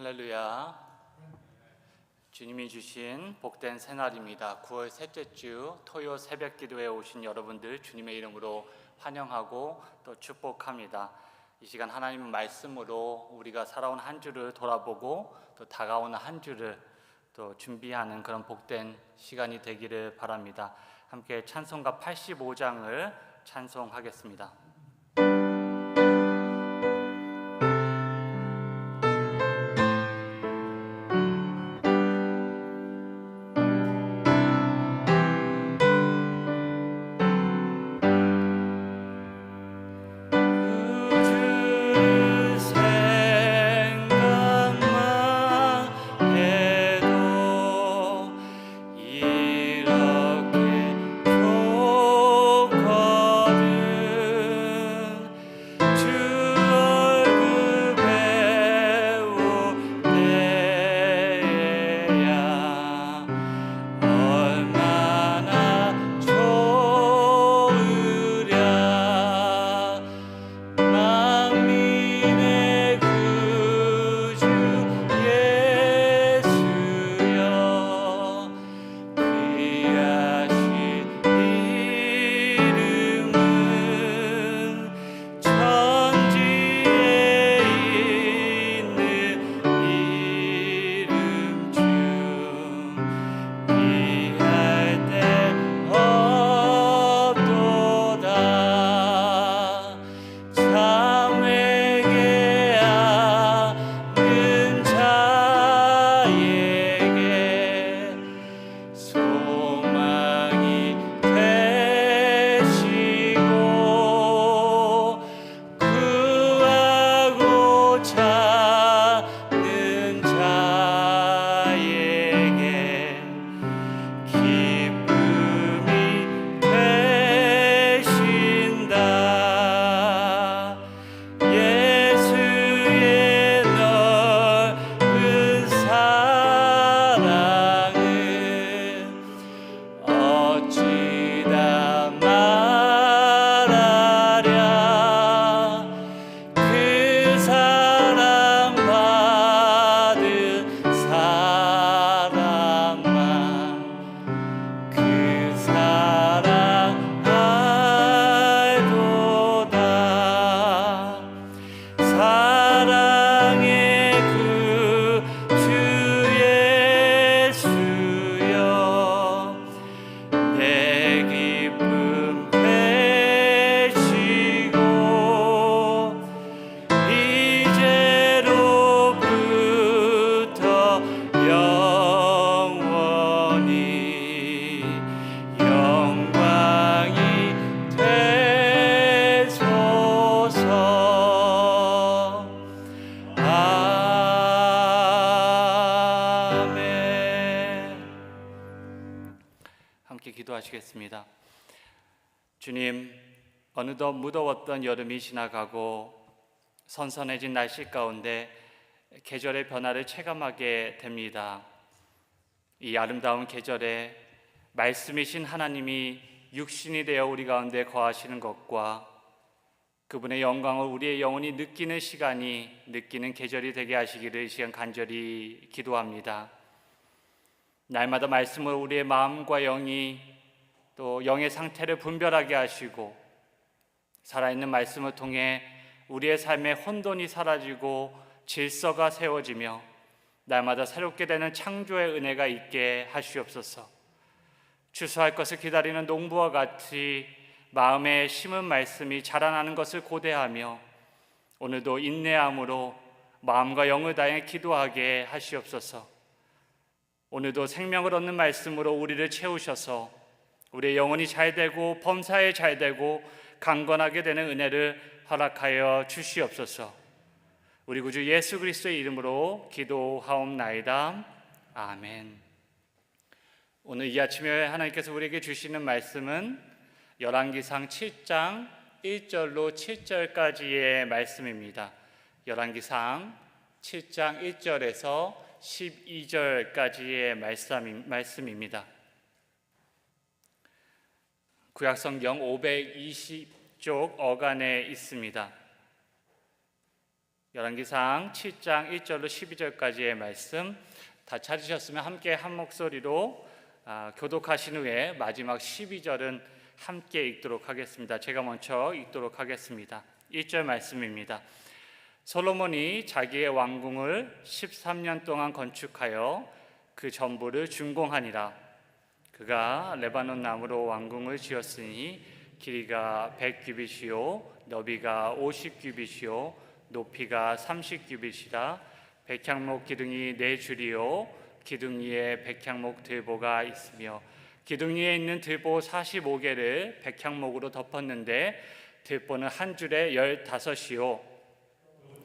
할렐루야. 주님이 주신 복된 새날입니다. 9월 셋째 주 토요 새벽 기도에 오신 여러분들 주님의 이름으로 환영하고 또 축복합니다. 이 시간 하나님의 말씀으로 우리가 살아온 한 주를 돌아보고 또 다가오는 한 주를 또 준비하는 그런 복된 시간이 되기를 바랍니다. 함께 찬송가 85장을 찬송하겠습니다. 기도하시겠습니다. 주님, 어느덧 무더웠던 여름이 지나가고 선선해진 날씨 가운데 계절의 변화를 체감하게 됩니다. 이 아름다운 계절에 말씀이신 하나님이 육신이 되어 우리 가운데 거하시는 것과 그분의 영광을 우리의 영혼이 느끼는 시간이, 느끼는 계절이 되게 하시기를 이 시간 간절히 기도합니다. 날마다 말씀을 우리의 마음과 영이 또 영의 상태를 분별하게 하시고 살아있는 말씀을 통해 우리의 삶의 혼돈이 사라지고 질서가 세워지며 날마다 새롭게 되는 창조의 은혜가 있게 하시옵소서. 추수할 것을 기다리는 농부와 같이 마음에 심은 말씀이 자라나는 것을 고대하며 오늘도 인내함으로 마음과 영을 다해 기도하게 하시옵소서. 오늘도 생명을 얻는 말씀으로 우리를 채우셔서 우리의 영혼이 잘되고 범사에 잘되고 강건하게 되는 은혜를 허락하여 주시옵소서. 우리 구주 예수 그리스도의 이름으로 기도하옵나이다. 아멘. 오늘 이 아침에 하나님께서 우리에게 주시는 말씀은 열왕기상 7장 1절로 7절까지의 말씀입니다. 열왕기상 7장 1절에서 12절까지의 말씀입니다. 구약성경 520쪽 어간에 있습니다. 열왕기상 7장 1절로 12절까지의 말씀 다 찾으셨으면 함께 한 목소리로 교독하신 후에 마지막 12절은 함께 읽도록 하겠습니다. 제가 먼저 읽도록 하겠습니다. 1절 말씀입니다. 솔로몬이 자기의 왕궁을 13년 동안 건축하여 그 전부를 준공하니라. 그가 레바논 나무로 왕궁을 지었으니 길이가 100규빗이요 너비가 50규빗이요 높이가 30규빗이라. 백향목 기둥이 4줄이요 기둥 위에 백향목 들보가 있으며 기둥 위에 있는 들보 45개를 백향목으로 덮었는데 들보는 한 줄에 15이요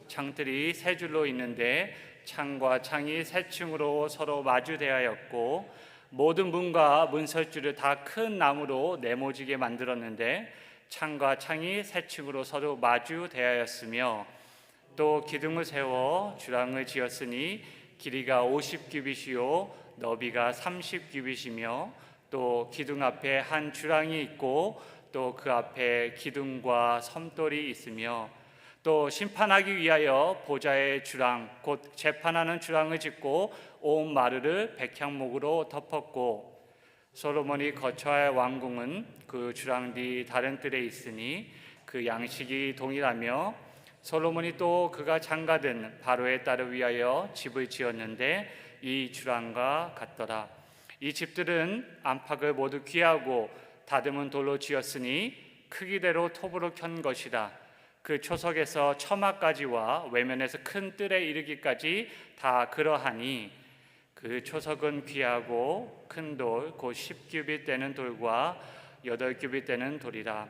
창들이 3줄로 있는데 창과 창이 3층으로 서로 마주대하였고 모든 문과 문설주를 다 큰 나무로 네모지게 만들었는데 창과 창이 3층으로 서로 마주대하였으며 또 기둥을 세워 주랑을 지었으니 길이가 50규빗이요 너비가 30규빗이며 또 기둥 앞에 한 주랑이 있고 또 그 앞에 기둥과 섬돌이 있으며 또 심판하기 위하여 보좌의 주랑 곧 재판하는 주랑을 짓고 온 마루를 백향목으로 덮었고 솔로몬이 거처할 왕궁은 그 주랑 뒤 다른 뜰에 있으니 그 양식이 동일하며 솔로몬이 또 그가 장가든 바로의 딸을 위하여 집을 지었는데 이 주랑과 같더라. 이 집들은 안팎을 모두 귀하고 다듬은 돌로 지었으니 크기대로 톱으로 켠 것이라. 그 초석에서 처마까지와 외면에서 큰 뜰에 이르기까지 다 그러하니 그 초석은 귀하고 큰 돌 곧 10규빗 되는 돌과 8규빗 되는 돌이라.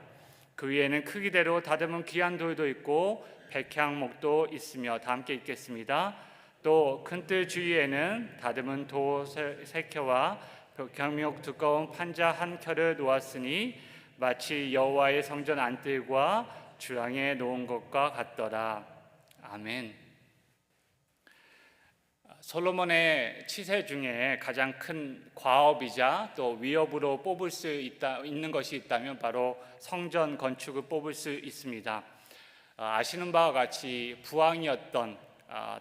그 위에는 크기대로 다듬은 귀한 돌도 있고 백향목도 있으며 다 함께 읽겠습니다. 또 큰 뜰 주위에는 다듬은 도 3켜와 백향목 두꺼운 판자 1켜를 놓았으니 마치 여호와의 성전 안뜰과 주랑에 놓은 것과 같더라. 아멘. 솔로몬의 치세 중에 가장 큰 과업이자 또 위협으로 뽑을 수 있는 것이 있다면 바로 성전 건축을 뽑을 수 있습니다. 아시는 바와 같이 부왕이었던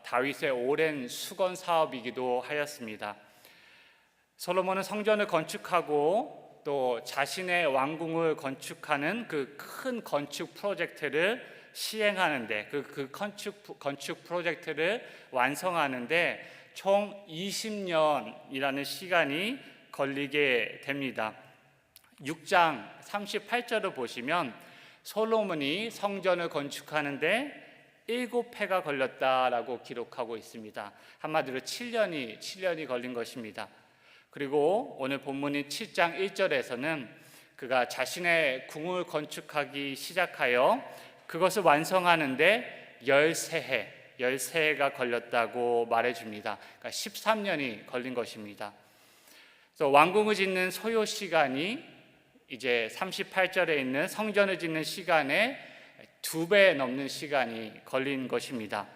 다윗의 오랜 수건 사업이기도 하였습니다. 솔로몬은 성전을 건축하고 또 자신의 왕궁을 건축하는 그 큰 건축 프로젝트를 시행하는데 그 건축 프로젝트를 완성하는데 총 20년이라는 시간이 걸리게 됩니다. 6장 38절을 보시면 솔로몬이 성전을 건축하는데 7해가 걸렸다라고 기록하고 있습니다. 한마디로 7년이 걸린 것입니다. 그리고 오늘 본문인 7장 1절에서는 그가 자신의 궁을 건축하기 시작하여 그것을 완성하는데 13해가 걸렸다고 말해줍니다. 그러니까 13년이 걸린 것입니다. 그래서 왕궁을 짓는 소요 시간이 이제 38절에 있는 성전을 짓는 시간의 2배 넘는 시간이 걸린 것입니다.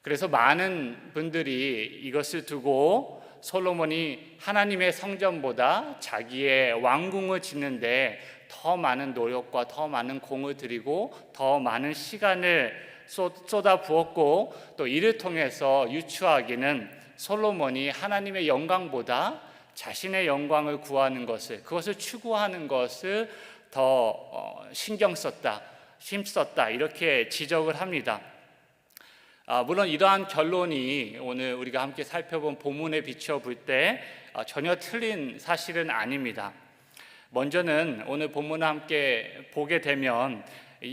그래서 많은 분들이 이것을 두고 솔로몬이 하나님의 성전보다 자기의 왕궁을 짓는데 더 많은 노력과 더 많은 공을 들이고 더 많은 시간을 쏟아 부었고 또 이를 통해서 유추하기는 솔로몬이 하나님의 영광보다 자신의 영광을 구하는 것을 그것을 추구하는 것을 더 신경 썼다, 힘썼다 이렇게 지적을 합니다. 물론 이러한 결론이 오늘 우리가 함께 살펴본 본문에 비춰볼 때 전혀 틀린 사실은 아닙니다. 먼저는 오늘 본문을 함께 보게 되면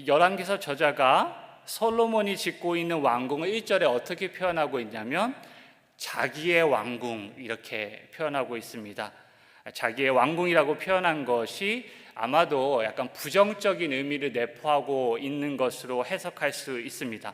열왕기서 저자가 솔로몬이 짓고 있는 왕궁을 1절에 어떻게 표현하고 있냐면 자기의 왕궁 이렇게 표현하고 있습니다. 자기의 왕궁이라고 표현한 것이 아마도 약간 부정적인 의미를 내포하고 있는 것으로 해석할 수 있습니다.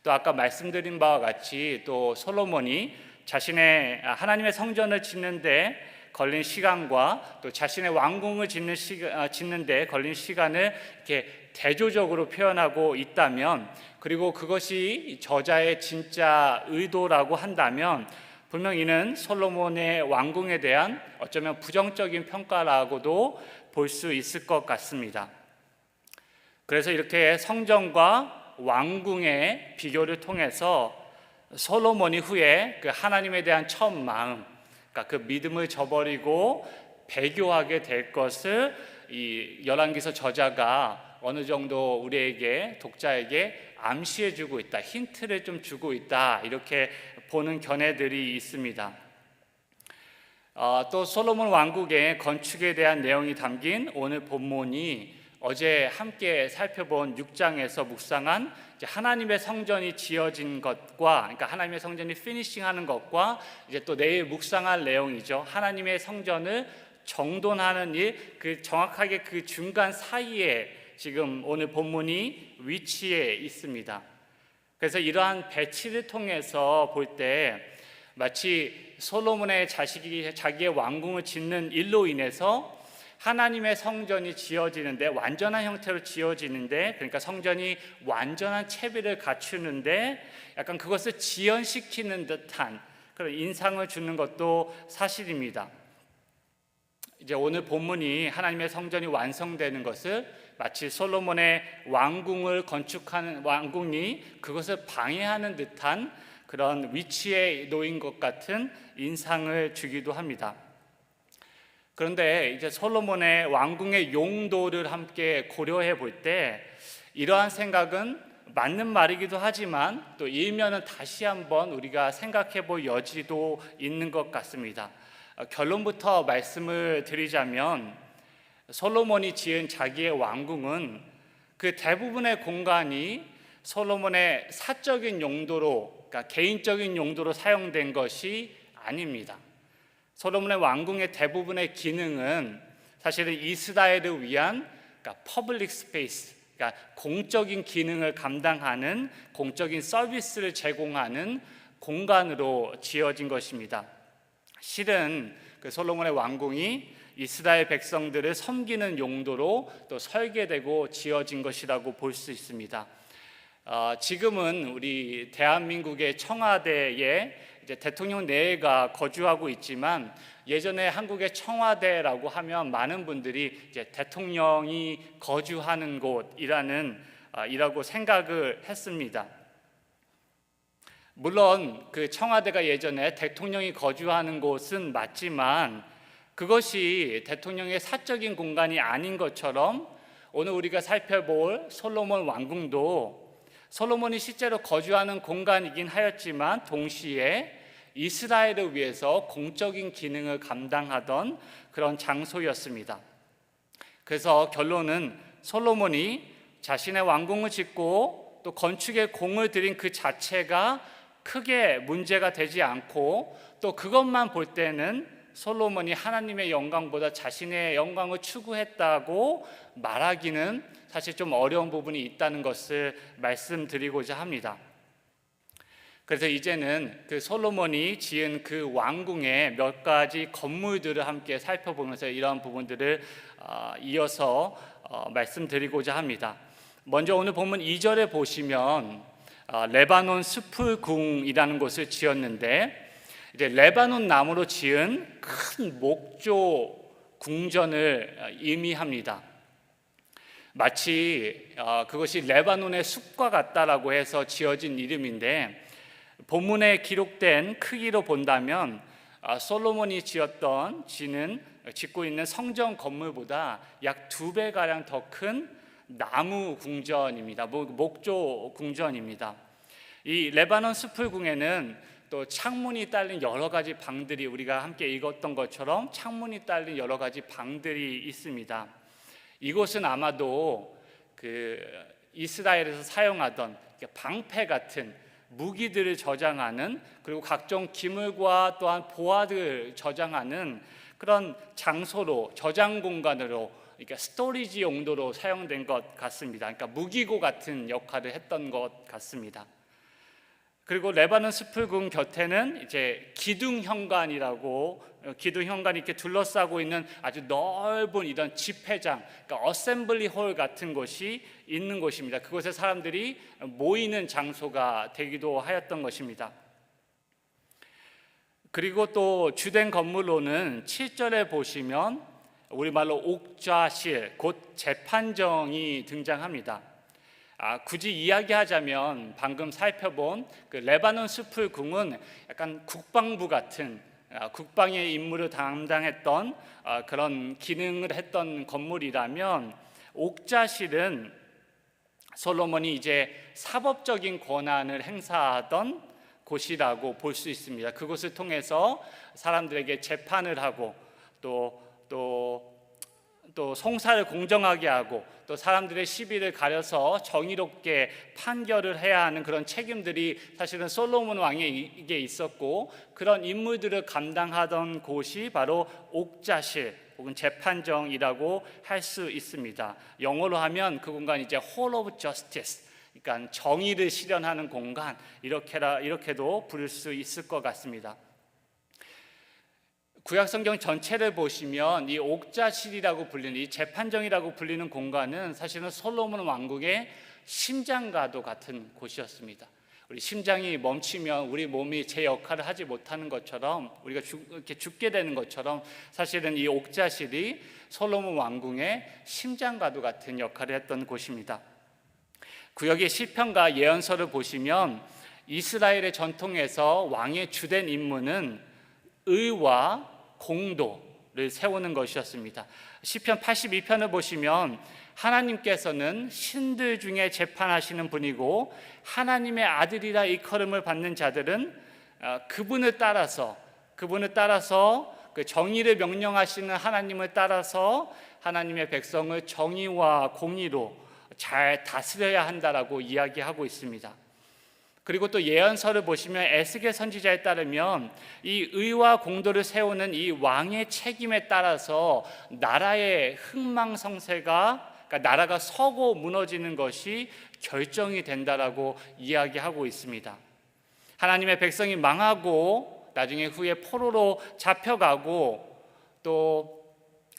또 아까 말씀드린 바와 같이 또 솔로몬이 자신의 하나님의 성전을 짓는데 걸린 시간과 또 자신의 왕궁을 짓는데 걸린 시간을 이렇게 대조적으로 표현하고 있다면 그리고 그것이 저자의 진짜 의도라고 한다면 분명 이는 솔로몬의 왕궁에 대한 어쩌면 부정적인 평가라고도 볼 수 있을 것 같습니다. 그래서 이렇게 성전과 왕궁의 비교를 통해서 솔로몬이 후에 그 하나님에 대한 처음 마음, 그러니까 그 믿음을 저버리고 배교하게 될 것을 이 열왕기서 저자가 어느 정도 우리에게, 독자에게 암시해주고 있다, 힌트를 좀 주고 있다, 이렇게 보는 견해들이 있습니다. 또 솔로몬 왕국의 건축에 대한 내용이 담긴 오늘 본문이 어제 함께 살펴본 6장에서 묵상한 하나님의 성전이 지어진 것과, 그러니까 하나님의 성전이 피니싱하는 것과 이제 또 내일 묵상할 내용이죠. 하나님의 성전을 정돈하는 일, 그 정확하게 그 중간 사이에 지금 오늘 본문이 위치해 있습니다. 그래서 이러한 배치를 통해서 볼 때 마치 솔로몬의 자식이 자기의 왕궁을 짓는 일로 인해서 하나님의 성전이 지어지는데, 완전한 형태로 지어지는데, 그러니까 성전이 완전한 체비를 갖추는데 약간 그것을 지연시키는 듯한 그런 인상을 주는 것도 사실입니다. 이제 오늘 본문이 하나님의 성전이 완성되는 것을 마치 솔로몬의 왕궁을 건축하는 왕궁이 그것을 방해하는 듯한 그런 위치에 놓인 것 같은 인상을 주기도 합니다. 그런데 이제 솔로몬의 왕궁의 용도를 함께 고려해 볼 때 이러한 생각은 맞는 말이기도 하지만 또 일면은 다시 한번 우리가 생각해 볼 여지도 있는 것 같습니다. 결론부터 말씀을 드리자면 솔로몬이 지은 자기의 왕궁은 그 대부분의 공간이 솔로몬의 사적인 용도로, 그러니까 개인적인 용도로 사용된 것이 아닙니다. 솔로몬의 왕궁의 대부분의 기능은 사실은 이스라엘을 위한, 그러니까 퍼블릭 스페이스, 그러니까 공적인 기능을 감당하는, 공적인 서비스를 제공하는 공간으로 지어진 것입니다. 실은 그 솔로몬의 왕궁이 이스라엘 백성들을 섬기는 용도로 또 설계되고 지어진 것이라고 볼 수 있습니다. 지금은 우리 대한민국의 청와대에 이제 대통령 내가 거주하고 있지만 예전에 한국의 청와대라고 하면 많은 분들이 이제 대통령이 거주하는 곳이라고 생각을 했습니다. 물론 그 청와대가 예전에 대통령이 거주하는 곳은 맞지만 그것이 대통령의 사적인 공간이 아닌 것처럼 오늘 우리가 살펴볼 솔로몬 왕궁도 솔로몬이 실제로 거주하는 공간이긴 하였지만 동시에 이스라엘을 위해서 공적인 기능을 감당하던 그런 장소였습니다. 그래서 결론은 솔로몬이 자신의 왕궁을 짓고 또 건축에 공을 들인 그 자체가 크게 문제가 되지 않고 또 그것만 볼 때는 솔로몬이 하나님의 영광보다 자신의 영광을 추구했다고 말하기는 사실 좀 어려운 부분이 있다는 것을 말씀드리고자 합니다. 그래서 이제는 그 솔로몬이 지은 그 왕궁의 몇 가지 건물들을 함께 살펴보면서 이러한 부분들을 이어서 말씀드리고자 합니다. 먼저 오늘 본문 2절에 보시면 레바논 숲을궁이라는 곳을 지었는데 이제 레바논 나무로 지은 큰 목조 궁전을 의미합니다. 마치 그것이 레바논의 숲과 같다라고 해서 지어진 이름인데 본문에 기록된 크기로 본다면 솔로몬이 짓고 있는 성전 건물보다 약 2배가량 더 큰 나무 궁전입니다. 목조 궁전입니다. 이 레바논 숲을궁에는 또 창문이 딸린 여러 가지 방들이, 우리가 함께 읽었던 것처럼 창문이 딸린 여러 가지 방들이 있습니다. 이곳은 아마도 그 이스라엘에서 사용하던 방패 같은 무기들을 저장하는, 그리고 각종 기물과 또한 보화를 저장하는 그런 장소로, 저장 공간으로, 그러니까 스토리지 용도로 사용된 것 같습니다. 그러니까 무기고 같은 역할을 했던 것 같습니다. 그리고 레바논 숲을궁 곁에는 이제 기둥현관이 이렇게 둘러싸고 있는 아주 넓은 이런 집회장, 그러니까 어셈블리 홀 같은 곳이 있는 곳입니다. 그곳에 사람들이 모이는 장소가 되기도 하였던 것입니다. 그리고 또 주된 건물로는 7절에 보시면 우리말로 옥좌실, 곧 재판정이 등장합니다. 굳이 이야기하자면 방금 살펴본 그 레바논 숲을 궁은 약간 국방부 같은 국방의 임무를 담당했던 그런 기능을 했던 건물이라면, 옥자실은 솔로몬이 이제 사법적인 권한을 행사하던 곳이라고 볼 수 있습니다. 그곳을 통해서 사람들에게 재판을 하고 또 송사를 공정하게 하고 또 사람들의 시비를 가려서 정의롭게 판결을 해야 하는 그런 책임들이 사실은 솔로몬 왕에게 있었고, 그런 임무들을 감당하던 곳이 바로 옥자실 혹은 재판정이라고 할 수 있습니다. 영어로 하면 그 공간이 이제 Hall of Justice, 그러니까 정의를 실현하는 공간, 이렇게도 부를 수 있을 것 같습니다. 구약성경 전체를 보시면 이 옥자실이라고 불리는, 이 재판정이라고 불리는 공간은 사실은 솔로몬 왕국의 심장과도 같은 곳이었습니다. 우리 심장이 멈추면 우리 몸이 제 역할을 하지 못하는 것처럼, 우리가 이렇게 죽게 되는 것처럼, 사실은 이 옥자실이 솔로몬 왕궁의 심장과도 같은 역할을 했던 곳입니다. 구약의 시편과 예언서를 보시면 이스라엘의 전통에서 왕의 주된 임무는 의와 공도를 세우는 것이었습니다. 시편 82편을 보시면 하나님께서는 신들 중에 재판하시는 분이고, 하나님의 아들이라 일컬음을 받는 자들은 그분을 따라서 그 정의를 명령하시는 하나님을 따라서 하나님의 백성을 정의와 공의로 잘 다스려야 한다라고 이야기하고 있습니다. 그리고 또 예언서를 보시면 에스겔 선지자에 따르면 이 의와 공도를 세우는 이 왕의 책임에 따라서 나라의 흥망성쇠가, 그러니까 나라가 서고 무너지는 것이 결정이 된다라고 이야기하고 있습니다. 하나님의 백성이 망하고 나중에 후에 포로로 잡혀가고 또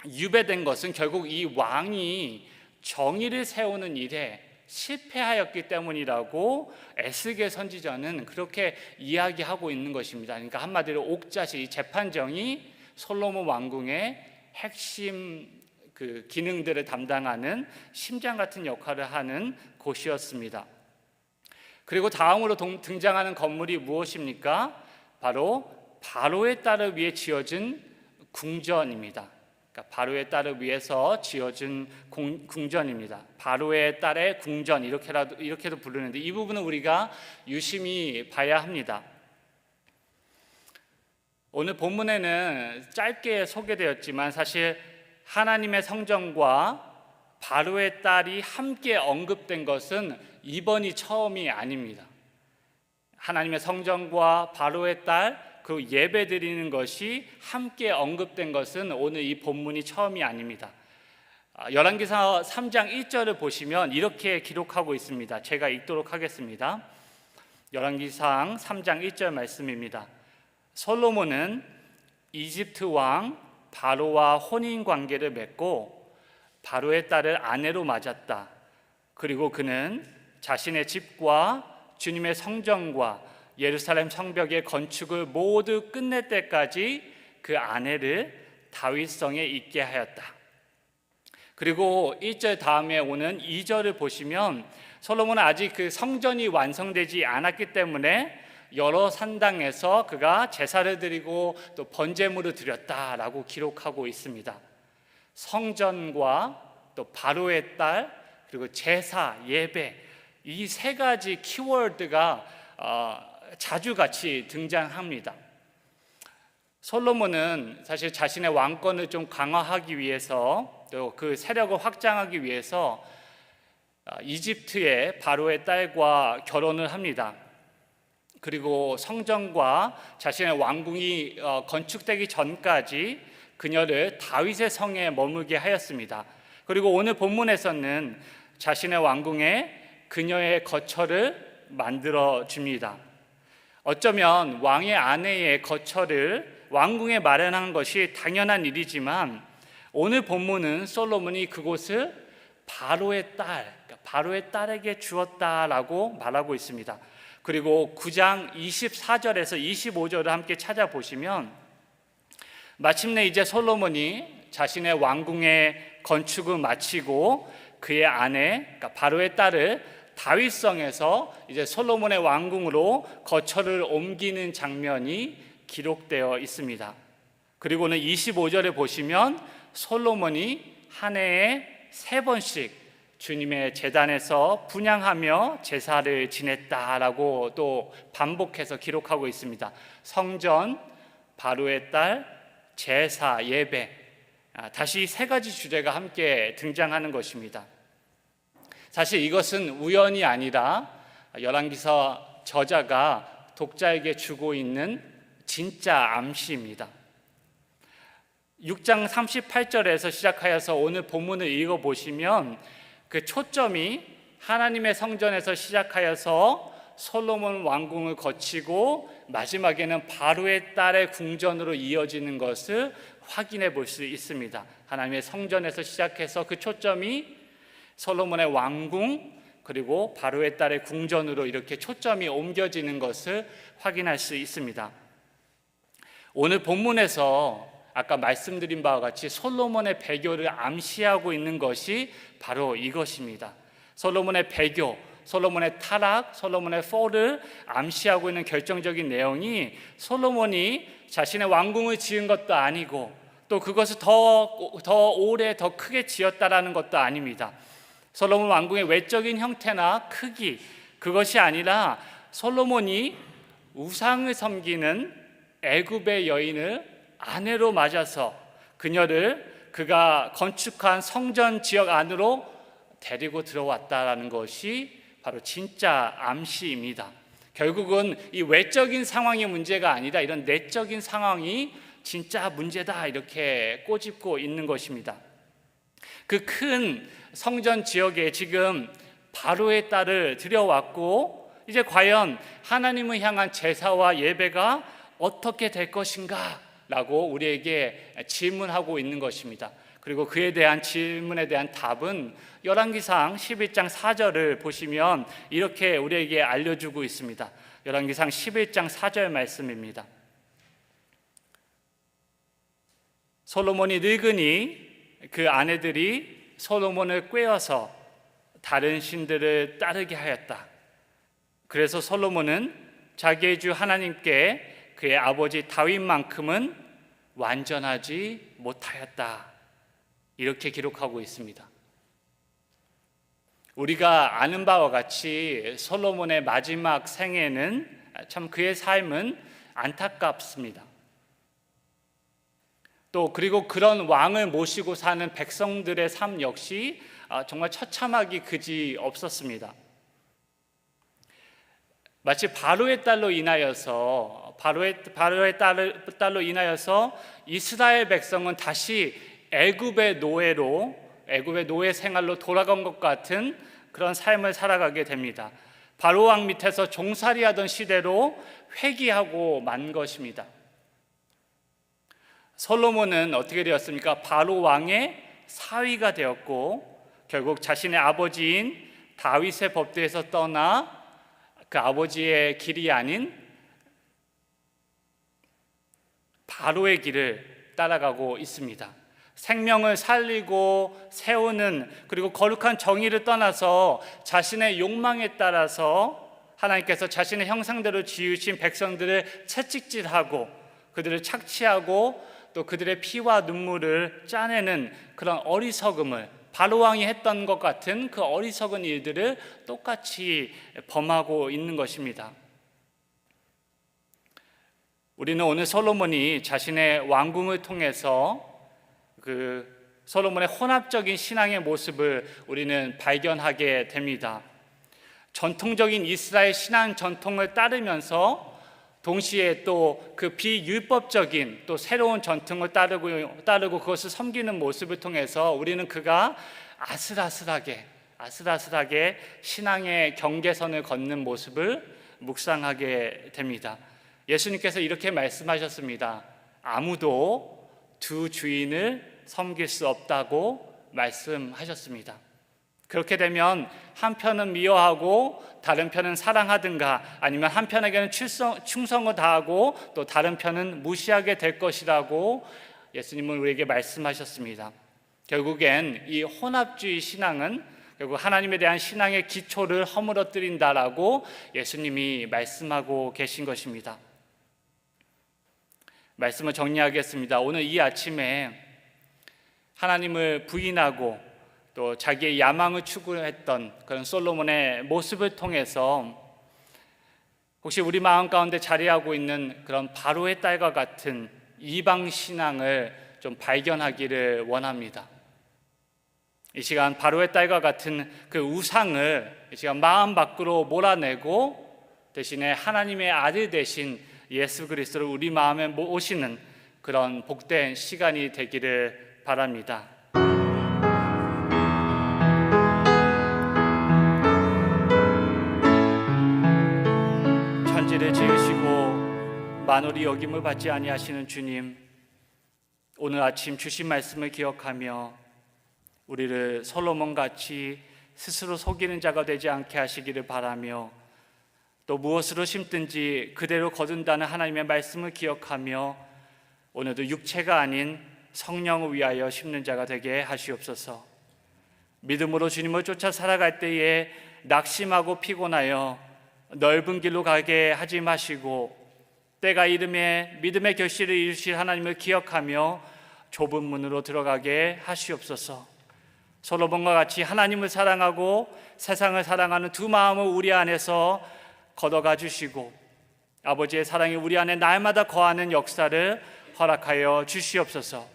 유배된 것은 결국 이 왕이 정의를 세우는 일에 실패하였기 때문이라고 에스겔 선지자는 그렇게 이야기하고 있는 것입니다. 그러니까 한마디로 옥자실, 이 재판정이 솔로몬 왕궁의 핵심 그 기능들을 담당하는 심장 같은 역할을 하는 곳이었습니다. 그리고 다음으로 등장하는 건물이 무엇입니까? 바로 바로의 딸을 위해 지어진 궁전입니다. 그러니까 바로의 딸을 위해서 지어진 궁전입니다. 바로의 딸의 궁전, 이렇게도 부르는데, 이 부분은 우리가 유심히 봐야 합니다. 오늘 본문에는 짧게 소개되었지만 사실 하나님의 성전과 바로의 딸이 함께 언급된 것은 이번이 처음이 아닙니다. 하나님의 성전과 바로의 딸, 그 예배 드리는 것이 함께 언급된 것은 오늘 이 본문이 처음이 아닙니다. 열왕기상 3장 1절을 보시면 이렇게 기록하고 있습니다. 제가 읽도록 하겠습니다. 열왕기상 3장 1절 말씀입니다. 솔로몬은 이집트 왕 바로와 혼인 관계를 맺고 바로의 딸을 아내로 맞았다. 그리고 그는 자신의 집과 주님의 성전과 예루살렘 성벽의 건축을 모두 끝낼 때까지 그 아내를 다윗성에 있게 하였다. 그리고 1절 다음에 오는 2절을 보시면 솔로몬은 아직 그 성전이 완성되지 않았기 때문에 여러 산당에서 그가 제사를 드리고 또 번제물을 드렸다라고 기록하고 있습니다. 성전과 또 바로의 딸, 그리고 제사, 예배, 이 세 가지 키워드가 자주 같이 등장합니다. 솔로몬은 사실 자신의 왕권을 좀 강화하기 위해서, 또 그 세력을 확장하기 위해서 이집트의 바로의 딸과 결혼을 합니다. 그리고 성전과 자신의 왕궁이 건축되기 전까지 그녀를 다윗의 성에 머물게 하였습니다. 그리고 오늘 본문에서는 자신의 왕궁에 그녀의 거처를 만들어 줍니다. 어쩌면 왕의 아내의 거처를 왕궁에 마련한 것이 당연한 일이지만 오늘 본문은 솔로몬이 그곳을 바로의 딸에게 주었다라고 말하고 있습니다. 그리고 9장 24절에서 25절을 함께 찾아보시면 마침내 이제 솔로몬이 자신의 왕궁의 건축을 마치고 그의 아내, 바로의 딸을 다윗성에서 이제 솔로몬의 왕궁으로 거처를 옮기는 장면이 기록되어 있습니다. 그리고는 25절에 보시면 솔로몬이 한 해에 3번씩 주님의 제단에서 분향하며 제사를 지냈다라고 또 반복해서 기록하고 있습니다. 성전, 바로의 딸, 제사, 예배, 다시 3가지 주제가 함께 등장하는 것입니다. 사실 이것은 우연이 아니라 열왕기서 저자가 독자에게 주고 있는 진짜 암시입니다. 6장 38절에서 시작하여서 오늘 본문을 읽어보시면 그 초점이 하나님의 성전에서 시작하여서 솔로몬 왕궁을 거치고 마지막에는 바로의 딸의 궁전으로 이어지는 것을 확인해 볼 수 있습니다. 하나님의 성전에서 시작해서 그 초점이 솔로몬의 왕궁 그리고 바로의 딸의 궁전으로 이렇게 초점이 옮겨지는 것을 확인할 수 있습니다. 오늘 본문에서 아까 말씀드린 바와 같이 솔로몬의 배교를 암시하고 있는 것이 바로 이것입니다. 솔로몬의 배교, 솔로몬의 타락, 솔로몬의 fall 암시하고 있는 결정적인 내용이 솔로몬이 자신의 왕궁을 지은 것도 아니고 또 그것을 더 오래 더 크게 지었다라는 것도 아닙니다. 솔로몬 왕궁의 외적인 형태나 크기, 그것이 아니라 솔로몬이 우상을 섬기는 애굽의 여인을 아내로 맞아서 그녀를 그가 건축한 성전 지역 안으로 데리고 들어왔다라는 것이 바로 진짜 암시입니다. 결국은 이 외적인 상황이 문제가 아니라 이런 내적인 상황이 진짜 문제다 이렇게 꼬집고 있는 것입니다. 그 큰 성전 지역에 지금 바로의 딸을 들여왔고 이제 과연 하나님을 향한 제사와 예배가 어떻게 될 것인가 라고 우리에게 질문하고 있는 것입니다. 그리고 그에 대한 질문에 대한 답은 열왕기상 11장 4절을 보시면 이렇게 우리에게 알려주고 있습니다. 열왕기상 11장 4절 말씀입니다. 솔로몬이 늙으니 그 아내들이 솔로몬을 꾀어서 다른 신들을 따르게 하였다. 그래서 솔로몬은 자기의 주 하나님께 그의 아버지 다윗만큼은 완전하지 못하였다. 이렇게 기록하고 있습니다. 우리가 아는 바와 같이 솔로몬의 마지막 생애는 참 그의 삶은 안타깝습니다. 또 그리고 그런 왕을 모시고 사는 백성들의 삶 역시 정말 처참하기 그지 없었습니다. 마치 바로의 딸로 인하여서 이스라엘 백성은 다시 애굽의 노예 생활로 돌아간 것 같은 그런 삶을 살아가게 됩니다. 바로 왕 밑에서 종살이하던 시대로 회귀하고 만 것입니다. 솔로몬은 어떻게 되었습니까? 바로 왕의 사위가 되었고 결국 자신의 아버지인 다윗의 법도에서 떠나 그 아버지의 길이 아닌 바로의 길을 따라가고 있습니다. 생명을 살리고 세우는 그리고 거룩한 정의를 떠나서 자신의 욕망에 따라서 하나님께서 자신의 형상대로 지으신 백성들을 채찍질하고 그들을 착취하고 또 그들의 피와 눈물을 짜내는 그런 어리석음을 바로왕이 했던 것 같은 그 어리석은 일들을 똑같이 범하고 있는 것입니다. 우리는 오늘 솔로몬이 자신의 왕궁을 통해서 그 솔로몬의 혼합적인 신앙의 모습을 우리는 발견하게 됩니다. 전통적인 이스라엘 신앙 전통을 따르면서 동시에 또 그 비율법적인 또 새로운 전통을 따르고 그것을 섬기는 모습을 통해서 우리는 그가 아슬아슬하게 신앙의 경계선을 걷는 모습을 묵상하게 됩니다. 예수님께서 이렇게 말씀하셨습니다. 아무도 두 주인을 섬길 수 없다고 말씀하셨습니다. 그렇게 되면 한편은 미워하고 다른 편은 사랑하든가 아니면 한편에게는 충성을 다하고 또 다른 편은 무시하게 될 것이라고 예수님은 우리에게 말씀하셨습니다. 결국엔 이 혼합주의 신앙은 결국 하나님에 대한 신앙의 기초를 허물어뜨린다라고 예수님이 말씀하고 계신 것입니다. 말씀을 정리하겠습니다. 오늘 이 아침에 하나님을 부인하고 또 자기의 야망을 추구했던 그런 솔로몬의 모습을 통해서 혹시 우리 마음 가운데 자리하고 있는 그런 바로의 딸과 같은 이방 신앙을 좀 발견하기를 원합니다. 이 시간 바로의 딸과 같은 그 우상을 이 시간 마음 밖으로 몰아내고 대신에 하나님의 아들 되신 예수 그리스도를 우리 마음에 모시는 그런 복된 시간이 되기를 바랍니다. 천지를 지으시고 만물이 여김을 받지 아니하시는 주님, 오늘 아침 주신 말씀을 기억하며 우리를 솔로몬같이 스스로 속이는 자가 되지 않게 하시기를 바라며 또 무엇으로 심든지 그대로 거둔다는 하나님의 말씀을 기억하며 오늘도 육체가 아닌 성령을 위하여 심는 자가 되게 하시옵소서. 믿음으로 주님을 쫓아 살아갈 때에 낙심하고 피곤하여 넓은 길로 가게 하지 마시고 때가 이름에 믿음의 결실을 이루실 하나님을 기억하며 좁은 문으로 들어가게 하시옵소서. 솔로몬과 같이 하나님을 사랑하고 세상을 사랑하는 두 마음을 우리 안에서 걷어가 주시고 아버지의 사랑이 우리 안에 날마다 거하는 역사를 허락하여 주시옵소서.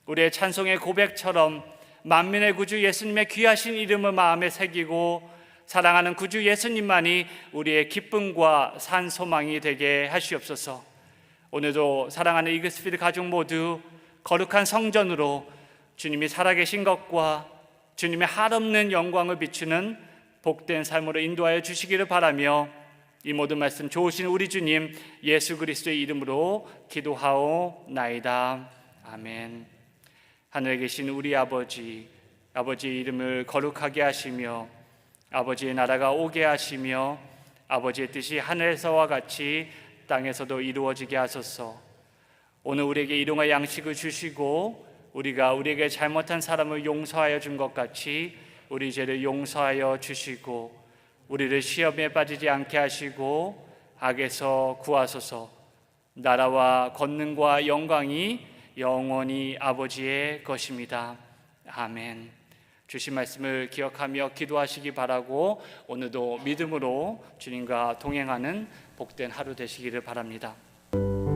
우리의 찬송의 고백처럼 만민의 구주 예수님의 귀하신 이름을 마음에 새기고 사랑하는 구주 예수님만이 우리의 기쁨과 산 소망이 되게 하시옵소서. 오늘도 사랑하는 이글스피드 가족 모두 거룩한 성전으로 주님이 살아계신 것과 주님의 한없는 영광을 비추는 복된 삶으로 인도하여 주시기를 바라며 이 모든 말씀 좋으신 우리 주님 예수 그리스도의 이름으로 기도하오나이다. 아멘. 하늘에 계신 우리 아버지, 아버지의 이름을 거룩하게 하시며 아버지의 나라가 오게 하시며 아버지의 뜻이 하늘에서와 같이 땅에서도 이루어지게 하소서. 오늘 우리에게 일용할 양식을 주시고 우리가 우리에게 잘못한 사람을 용서하여 준 것 같이 우리 죄를 용서하여 주시고 우리를 시험에 빠지지 않게 하시고 악에서 구하소서. 나라와 권능과 영광이 영원히 아버지의 것입니다. 아멘. 주신 말씀을 기억하며 기도하시기 바라고 오늘도 믿음으로 주님과 동행하는 복된 하루 되시기를 바랍니다.